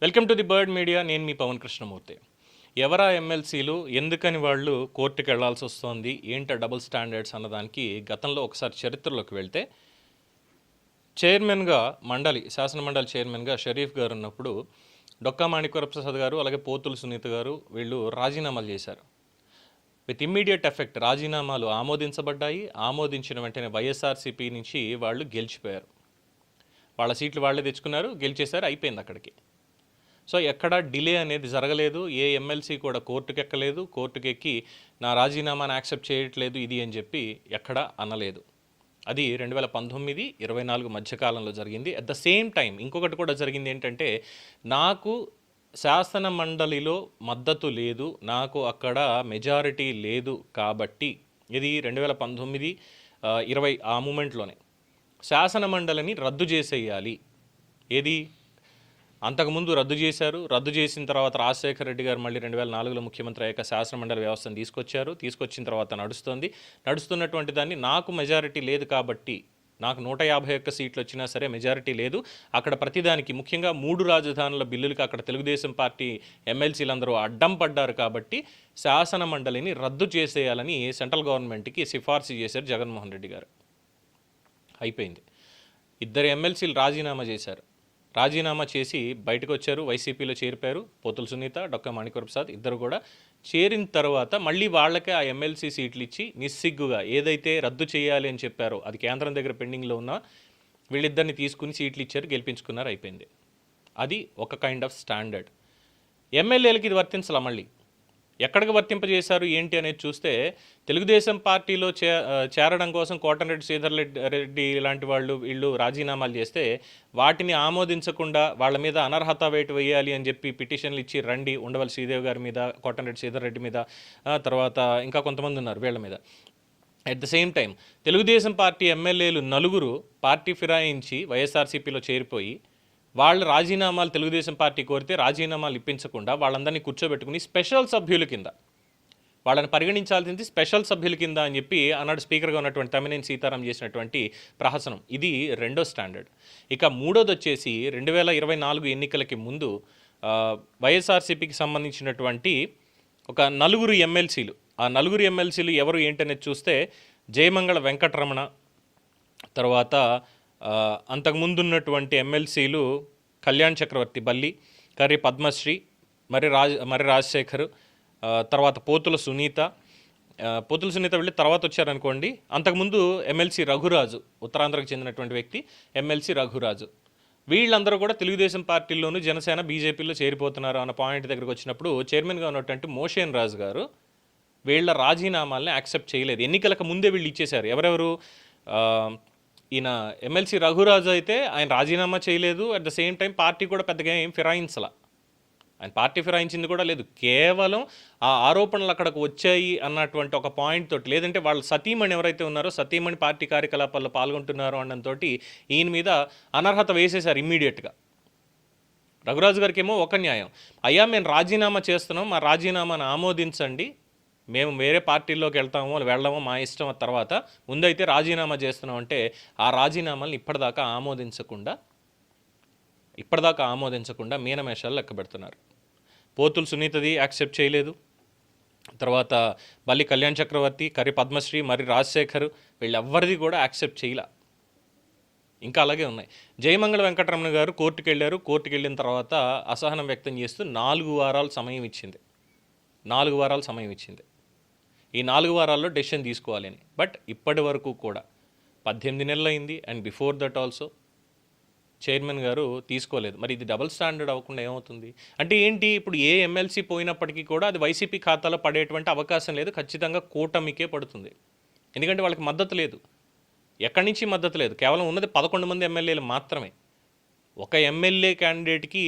Welcome to the bird media. నేను మీ పవన్ కృష్ణమూర్తి. ఎవరా ఎమ్మెల్సీలు, ఎందుకని వాళ్ళు కోర్టుకు వెళ్లాల్సి వస్తుంది, ఏంట డబుల్ స్టాండర్డ్స్ అన్నదానికి గతంలో ఒకసారి చరిత్రలోకి వెళ్తే చైర్మన్గా శాసనమండలి చైర్మన్గా షరీఫ్ గారు ఉన్నప్పుడు డొక్కా మాణిక్యవరప్రసాద్ గారు అలాగే పోతుల సునీత గారు వీళ్ళు రాజీనామాలు చేశారు. విత్ ఇమ్మీడియట్ ఎఫెక్ట్ రాజీనామాలు ఆమోదించబడ్డాయి. ఆమోదించిన వెంటనే వైఎస్ఆర్సీపీ నుంచి వాళ్ళు గెలిచిపోయారు. వాళ్ళ సీట్లు వాళ్ళే తెచ్చుకున్నారు, గెలిచేశారు, అయిపోయింది అక్కడికి. సో ఎక్కడ డిలే అనేది జరగలేదు. ఏ ఎమ్మెల్సీ కూడా కోర్టుకు ఎక్కలేదు. కోర్టుకు ఎక్కి నా రాజీనామాను యాక్సెప్ట్ చేయట్లేదు ఇది అని చెప్పి ఎక్కడ అనలేదు. అది 2019-24 మధ్యకాలంలో జరిగింది. అట్ ద సేమ్ టైం ఇంకొకటి కూడా జరిగింది. ఏంటంటే నాకు శాసన మండలిలో మద్దతు లేదు, నాకు అక్కడ మెజారిటీ లేదు కాబట్టి ఇది 2019-20 ఆ మూమెంట్లోనే శాసన మండలిని రద్దు చేసేయాలి. ఏది అంతకుముందు రద్దు చేశారు. రద్దు చేసిన తర్వాత రాజశేఖర రెడ్డి గారు మళ్ళీ 2004లో ముఖ్యమంత్రి అయ్యాక శాసనమండలి వ్యవస్థను తీసుకొచ్చిన తర్వాత నడుస్తున్నటువంటి దాన్ని నాకు మెజారిటీ లేదు కాబట్టి, నాకు 151 సీట్లు వచ్చినా సరే మెజారిటీ లేదు, అక్కడ ప్రతిదానికి ముఖ్యంగా 3 రాజధానుల బిల్లులకి అక్కడ తెలుగుదేశం పార్టీ ఎమ్మెల్సీలందరూ అడ్డం పడ్డారు కాబట్టి శాసన మండలిని రద్దు చేసేయాలని సెంట్రల్ గవర్నమెంట్కి సిఫార్సు చేశారు జగన్మోహన్ రెడ్డి గారు. అయిపోయింది. 2 ఎమ్మెల్సీలు రాజీనామా చేశారు. రాజీనామా చేసి బయటకు వచ్చారు, వైసీపీలో చేరిపోయారు. పోతుల సునీత, డొక్కా మాణిక్యవరప్రసాద్ ఇద్దరు కూడా చేరిన తర్వాత మళ్ళీ వాళ్ళకే ఆ ఎమ్మెల్సీ సీట్లు ఇచ్చి నిస్సిగ్గుగా ఏదైతే రద్దు చేయాలి అని చెప్పారో అది కేంద్రం దగ్గర పెండింగ్లో ఉన్న వీళ్ళిద్దరిని తీసుకుని సీట్లు ఇచ్చారు, గెలిపించుకున్నారు, అయిపోయింది. అది ఒక కైండ్ ఆఫ్ స్టాండర్డ్. ఎమ్మెల్యేలకి ఇది వర్తించాల. మళ్ళీ ఎక్కడికి వర్తింపజేశారు ఏంటి అనేది చూస్తే తెలుగుదేశం పార్టీలో చేరడం కోసం కోటమిరెడ్డి శ్రీధర్ రెడ్డి లాంటి వీళ్ళు రాజీనామాలు చేస్తే వాటిని ఆమోదించకుండా వాళ్ళ మీద అనర్హత వేటు వేయాలి అని చెప్పి పిటిషన్లు ఇచ్చి రండి ఉండవల్లి శ్రీదేవి గారి మీద, కోటమిరెడ్డి శ్రీధర్ రెడ్డి మీద, తర్వాత ఇంకా కొంతమంది ఉన్నారు వీళ్ళ మీద. At the same time Telugu Desam party ఎమ్మెల్యేలు 4 పార్టీ ఫిరాయించి వైఎస్ఆర్సీపీలో చేరిపోయి వాళ్ళ రాజీనామాలు తెలుగుదేశం పార్టీ కోరితే రాజీనామాలు ఇప్పించకుండా వాళ్ళందరినీ కూర్చోబెట్టుకుని స్పెషల్ సభ్యుల కింద వాళ్ళని పరిగణించాల్సింది స్పెషల్ సభ్యుల కింద అని చెప్పి ఆనాడు స్పీకర్గా ఉన్నటువంటి తమ్మినేని సీతారాం చేసినటువంటి ప్రహసనం. ఇది 2వ స్టాండర్డ్. ఇక 3వది వచ్చేసి 2024 ఎన్నికలకి ముందు వైఎస్ఆర్సీపీకి సంబంధించినటువంటి ఒక 4 ఎమ్మెల్సీలు. ఆ 4 ఎమ్మెల్సీలు ఎవరు ఏంటనేది చూస్తే జయమంగళ వెంకటరమణ, తర్వాత అంతకుముందున్నటువంటి ఎమ్మెల్సీలు కళ్యాణ్ చక్రవర్తి బల్లి, కర్రి పద్మశ్రీ, మరి రాజశేఖర్, తర్వాత పోతుల సునీత వెళ్ళి తర్వాత వచ్చారనుకోండి. అంతకుముందు ఎమ్మెల్సీ రఘురాజు, ఉత్తరాంధ్రకు చెందినటువంటి వ్యక్తి, ఎమ్మెల్సీ రఘురాజు. వీళ్ళందరూ కూడా తెలుగుదేశం పార్టీలోనూ జనసేన బీజేపీలో చేరిపోతున్నారు అన్న పాయింట్ దగ్గరకు వచ్చినప్పుడు చైర్మన్గా ఉన్నటువంటి మోషేన్ రాజు గారు వీళ్ళ రాజీనామాలని యాక్సెప్ట్ చేయలేదు. ఎన్నికలకు ముందే వీళ్ళు ఇచ్చేశారు. ఎవరెవరు? ఈయన ఎమ్మెల్సీ రఘురాజు అయితే ఆయన రాజీనామా చేయలేదు. At the same time party కూడా పెద్దగా ఏం ఫిరాయించాల. ఆయన పార్టీ ఫిరాయించింది కూడా లేదు. కేవలం ఆ ఆరోపణలు అక్కడికి వచ్చాయి అన్నటువంటి ఒక పాయింట్ తోటి, లేదంటే వాళ్ళ సతీమణి ఎవరైతే ఉన్నారో సతీమణి పార్టీ కార్యకలాపాల్లో పాల్గొంటున్నారు అనడంతో ఈయన మీద అనర్హత వేసేశారు ఇమ్మీడియట్గా. రఘురాజు గారికి ఏమో ఒక న్యాయం, అయ్యా మేము రాజీనామా చేస్తున్నాం, మా రాజీనామాను ఆమోదించండి, మేము వేరే పార్టీల్లోకి వెళ్ళామో మా ఇష్టం. తర్వాత ముందైతే రాజీనామా చేస్తున్నాం అంటే ఆ రాజీనామాలను ఇప్పటిదాకా ఆమోదించకుండా మీనమేషాలు లెక్క పెడుతున్నారు. పోతుల సునీతది యాక్సెప్ట్ చేయలేదు. తర్వాత బల్లి కళ్యాణ్ చక్రవర్తి, కర్రి పద్మశ్రీ, మరి రాజశేఖర్ వీళ్ళెవ్వరిది కూడా యాక్సెప్ట్ చేయలే. ఇంకా అలాగే ఉన్నాయి. జయమంగళ వెంకటరమణ గారు కోర్టుకు వెళ్ళిన తర్వాత అసహనం వ్యక్తం చేస్తూ 4 వారాలు సమయం ఇచ్చింది. 4 వారాలు సమయం ఇచ్చింది. ఈ 4 వారాల్లో డెసిషన్ తీసుకోవాలని. బట్ ఇప్పటి వరకు కూడా 18 నెలలు అయింది. And before that also chairman గారు తీసుకోలేదు. మరి ఇది డబుల్ స్టాండర్డ్ అవ్వకుండా ఏమవుతుంది అంటే ఏంటి? ఇప్పుడు ఏ ఎమ్మెల్సీ పోయినప్పటికీ కూడా అది వైసీపీ ఖాతాలో పడేటువంటి అవకాశం లేదు. ఖచ్చితంగా కూటమికే పడుతుంది. ఎందుకంటే వాళ్ళకి మద్దతు లేదు, ఎక్కడి నుంచి మద్దతు లేదు. కేవలం ఉన్నది 11 మంది ఎమ్మెల్యేలు మాత్రమే. ఒక ఎమ్మెల్యే క్యాండిడేట్కి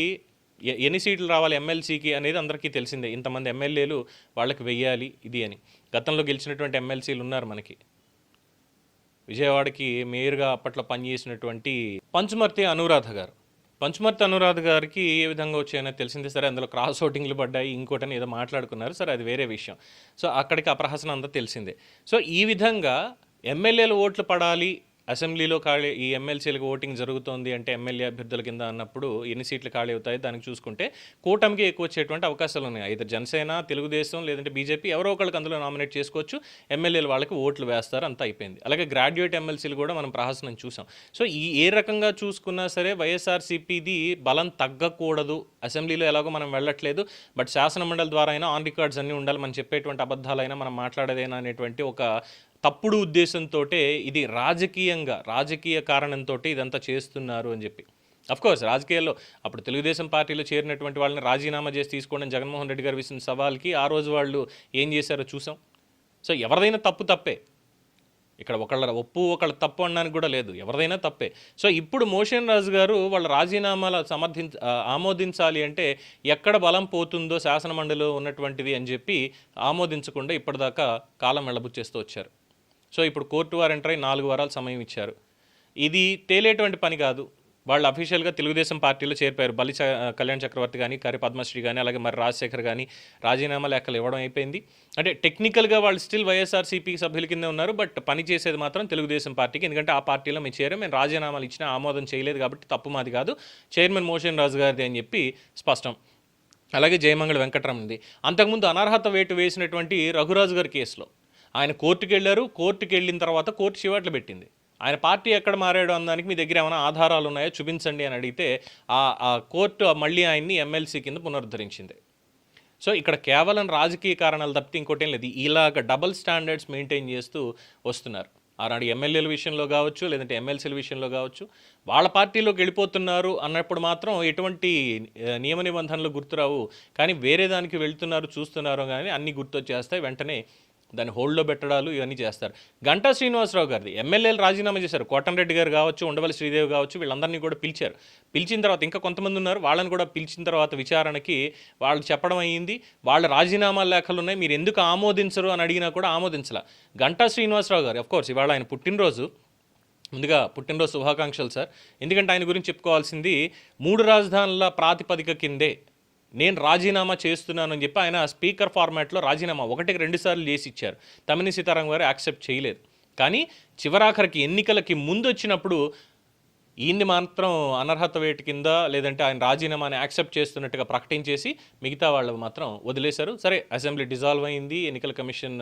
ఎన్ని సీట్లు రావాలి ఎమ్మెల్సీకి అనేది అందరికీ తెలిసిందే. ఇంతమంది ఎమ్మెల్యేలు వాళ్ళకి వెయ్యాలి ఇది అని. గతంలో గెలిచినటువంటి ఎమ్మెల్సీలు ఉన్నారు మనకి. విజయవాడకి మేయర్గా అప్పట్లో పనిచేసినటువంటి పంచుమర్తి అనురాధ గారికి ఏ విధంగా వచ్చాయనేది తెలిసిందే. సరే, అందులో క్రాస్ ఓటింగ్లు పడ్డాయి, ఇంకోటని ఏదో మాట్లాడుకున్నారు, సరే అది వేరే విషయం. సో అక్కడికి ఆ ప్రహసనం అంతా తెలిసిందే. సో ఈ విధంగా ఎమ్మెల్యేల ఓట్లు పడాలి అసెంబ్లీలో ఖాళీ ఈ ఎమ్మెల్సీలకు ఓటింగ్ జరుగుతోంది అంటే ఎమ్మెల్యే అభ్యర్థుల కింద అన్నప్పుడు ఎన్ని సీట్లు ఖాళీ అవుతాయి దానికి చూసుకుంటే కూటమికి ఎక్కువ వచ్చేటువంటి అవకాశాలు ఉన్నాయి. అయితే జనసేన, తెలుగుదేశం లేదంటే బీజేపీ ఎవరో ఒకళ్ళకి అందులో నామినేట్ చేసుకోవచ్చు. ఎమ్మెల్యేలు వాళ్ళకి ఓట్లు వేస్తారు, అంతా అయిపోయింది. అలాగే గ్రాడ్యుయేట్ ఎమ్మెల్సీలు కూడా మనం ప్రహసనం చూసాం. సో ఈ ఏ రకంగా చూసుకున్నా సరే వైఎస్ఆర్సీపీది బలం తగ్గకూడదు. అసెంబ్లీలో ఎలాగో మనం వెళ్ళట్లేదు, బట్ శాసనమండలి ద్వారా అయినా ఆన్ రికార్డ్స్ అన్నీ ఉండాలి, మనం చెప్పేటువంటి అబద్ధాలైనా మనం మాట్లాడేదైనా అనేటువంటి ఒక తప్పుడు ఉద్దేశంతో ఇది రాజకీయ కారణంతో ఇదంతా చేస్తున్నారు అని చెప్పి. అఫ్కోర్స్ రాజకీయాల్లో అప్పుడు తెలుగుదేశం పార్టీలో చేరినటువంటి వాళ్ళని రాజీనామా చేసి తీసుకోవడం జగన్మోహన్ రెడ్డి గారు విసిన సవాల్కి ఆ రోజు వాళ్ళు ఏం చేశారో చూసాం. సో ఎవరిదైనా తప్పే, ఇక్కడ ఒకళ్ళ ఒప్పు ఒకళ్ళ తప్పు అనడానికి కూడా లేదు, ఎవరిదైనా తప్పే. సో ఇప్పుడు మోషన్ రాజు గారు వాళ్ళ రాజీనామాలు ఆమోదించాలి అంటే ఎక్కడ బలం పోతుందో శాసనమండలిలో ఉన్నటువంటిది అని చెప్పి ఆమోదించకుండా ఇప్పటిదాకా కాలం వెళ్ళబుచ్చేస్తూ వచ్చారు. సో ఇప్పుడు కోర్టు వారు ఎంటర్ అయి 4 వారాలు సమయం ఇచ్చారు. ఇది తేలేటువంటి పని కాదు. వాళ్ళు అఫీషియల్గా తెలుగుదేశం పార్టీలో చేరిపోయారు. కళ్యాణ్ చక్రవర్తి కానీ, కరి పద్మశ్రీ కానీ, అలాగే మరి రాజశేఖర్ కానీ రాజీనామా లెక్కలు ఇవ్వడం అయిపోయింది. అంటే టెక్నికల్గా వాళ్ళు స్టిల్ వైఎస్ఆర్సీపీ సభ్యుల కిందే ఉన్నారు, బట్ పని చేసేది మాత్రం తెలుగుదేశం పార్టీకి. ఎందుకంటే ఆ పార్టీలో మేము చేరాం, మేము రాజీనామాలు ఇచ్చినా ఆమోదం చేయలేదు కాబట్టి తప్పు మాది కాదు, చైర్మన్ మోషన్ రాజు గారిది అని చెప్పి స్పష్టం. అలాగే జయమంగళ వెంకటరమణది. అంతకుముందు అనర్హత వేటు వేసినటువంటి రఘురాజు గారి కేసులో ఆయన కోర్టుకు వెళ్ళారు. కోర్టుకు వెళ్ళిన తర్వాత కోర్టు చివాట్లు పెట్టింది. ఆయన పార్టీ ఎక్కడ మారాడు అన్నదానికి మీ దగ్గర ఏమైనా ఆధారాలు ఉన్నాయో చూపించండి అని అడిగితే ఆ కోర్టు మళ్ళీ ఆయన్ని ఎమ్మెల్సీ కింద పునరుద్ధరించింది. సో ఇక్కడ కేవలం రాజకీయ కారణాలు తప్పితే ఇంకోటేం లేదు. ఇలాగ డబుల్ స్టాండర్డ్స్ మెయింటైన్ చేస్తూ వస్తున్నారు. ఆనాడు ఎమ్మెల్యేల విషయంలో కావచ్చు, లేదంటే ఎమ్మెల్సీల విషయంలో కావచ్చు, వాళ్ళ పార్టీలోకి వెళ్ళిపోతున్నారు అన్నప్పుడు మాత్రం ఎటువంటి నియమ నిబంధనలు గుర్తురావు, కానీ వేరే దానికి వెళ్తున్నారు చూస్తున్నారు కానీ అన్నీ గుర్తొచ్చేస్తాయి. వెంటనే దాన్ని హోల్డ్లో పెట్టడాలు ఇవన్నీ చేస్తారు. గంటా శ్రీనివాసరావు గారిది ఎమ్మెల్యేలు రాజీనామా చేశారు. కోటంరెడ్డి గారు కావచ్చు, ఉండవల్లి శ్రీదేవి కావచ్చు, వీళ్ళందరినీ కూడా పిలిచారు. పిలిచిన తర్వాత ఇంకా కొంతమంది ఉన్నారు, వాళ్ళని కూడా పిలిచిన తర్వాత విచారణకి వాళ్ళు చెప్పడం అయ్యింది. వాళ్ళ రాజీనామా లేఖలు ఉన్నాయి, మీరు ఎందుకు ఆమోదించరు అని అడిగినా కూడా ఆమోదించాల. గంటా శ్రీనివాసరావు గారు అఫ్కోర్స్ ఇవాళ ఆయన పుట్టినరోజు, ముందుగా పుట్టినరోజు శుభాకాంక్షలు సార్. ఎందుకంటే ఆయన గురించి చెప్పుకోవాల్సింది 3 రాజధానుల ప్రాతిపదిక కిందే నేను రాజీనామా చేస్తున్నానని చెప్పి ఆయన స్పీకర్ ఫార్మాట్లో రాజీనామా 1-2 సార్లు చేసి ఇచ్చారు. తమ్మినేని సీతారాం గారు యాక్సెప్ట్ చేయలేదు. కానీ చివరాఖరికి ఎన్నికలకి ముందు వచ్చినప్పుడు ఈయన్ని మాత్రం అనర్హత వేటు కింద లేదంటే ఆయన రాజీనామాని యాక్సెప్ట్ చేస్తున్నట్టుగా ప్రకటించేసి మిగతా వాళ్ళు మాత్రం వదిలేశారు. సరే, అసెంబ్లీ డిజాల్వ్ అయింది, ఎన్నికల కమిషన్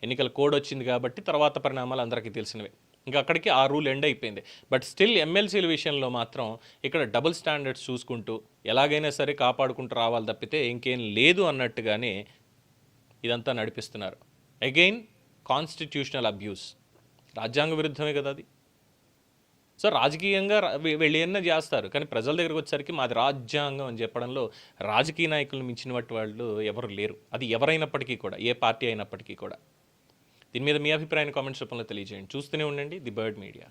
ఎన్నికల కోడ్ వచ్చింది కాబట్టి తర్వాత పరిణామాలు అందరికీ తెలిసినవే. ఇంకా అక్కడికి ఆ రూల్ ఎండ్ అయిపోయింది. బట్ స్టిల్ ఎమ్మెల్సీల విషయంలో మాత్రం ఇక్కడ డబుల్ స్టాండర్డ్స్ చూసుకుంటూ ఎలాగైనా సరే కాపాడుకుంటూ రావాలి తప్పితే ఇంకేం లేదు అన్నట్టుగానే ఇదంతా నడిపిస్తున్నారు. అగైన్ కాన్స్టిట్యూషనల్ అబ్యూస్, రాజ్యాంగ విరుద్ధమే కదా అది. సో రాజకీయంగా వీళ్ళు ఏమన్నా చేస్తారు, కానీ ప్రజల దగ్గరికి వచ్చేసరికి మాది రాజ్యాంగం అని చెప్పడంలో రాజకీయ నాయకులను మించిన వాళ్ళు ఎవరు లేరు. అది ఎవరైనప్పటికీ కూడా, ఏ పార్టీ అయినప్పటికీ కూడా. దీని మీద మీ అభిప్రాయాన్ని కామెంట్స్ రూపంలో తెలియజేయండి. చూస్తూనే ఉండండి ది బర్డ్ మీడియా.